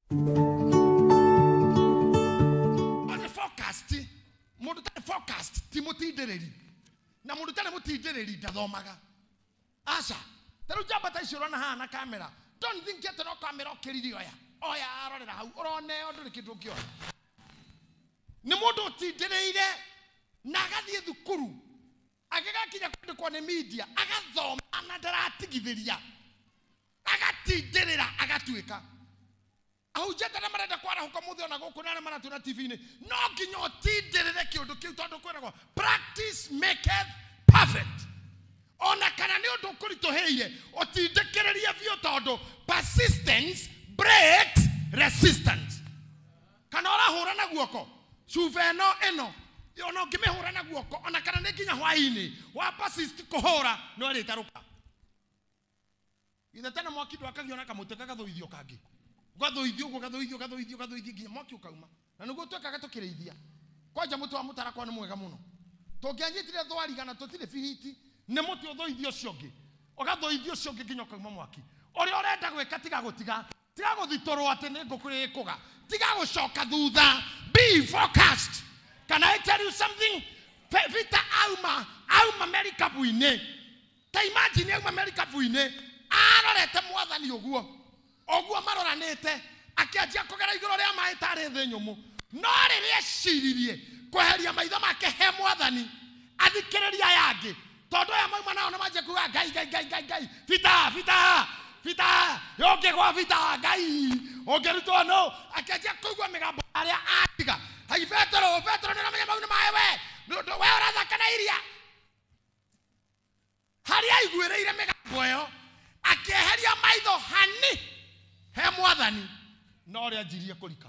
On forecast, mundu tane forecast Timothy dereri. Na mundu tane muti dereri dathomaga. Asa, taru jabata iciro na hana kamera. Don't think yet no camera okiriri oya. Oya arorera hau urone ondu kindu kio. Ni mundu ti dereire na agathie thukuru. Agakinya kwandikwo ni media, agathoma na ndaratigithiria. Agatindirira agatuika. Ahujeta na marenda kwara huko muthe ona guku na mara tuna TV ni. No nginya otindirire kiundu kiu tondu kwiragwo practice maketh perfect. Ona kana ni undu kuritoheire otindikiriria bio tondu persistence breaks resistance. Kana ora hura na guoko cuve eno ona ngimehura na guoko ona kana ni nginya hwaini wa persist kuhura no ri taruka. Ithe tena mwaki ndwakagiona kamute kagathuithio kangi. Gathuithio nginya mwaki ukauma. Na niguo twekaga tukirithia. Kwanja mutu wa mutara kwa ni mwega muno. Tungianyitire thwarigana tutire fihiti ni mutu uthuithio ciongi. Ogathuithio ciongi nginya ukauma mwaki. Ori orenda gwika tiga gutiga. Tiga guthitorwo ati ni ngukuri kuga. Tiga gucoka thutha. Be focused. Can I tell you something? Vita auma America buine. Ta imagine auma America buine. Arorete mwathani oguo maroranite akianjia kugera iguru ria mai tare thi nyumu no riria ciririe kweheria maitho make he mwathani athikiriria yangi tondu ya mauma nao na manje kuga gai vita yoke kwa vita gai ongerutwo no akianjia kuigua migambo aria atiga hai Petro ni namenya mau ni maewe we urathaka na iria haria iguireire migambo yo akieheria maitho hani he mwathani no ria njirie kurika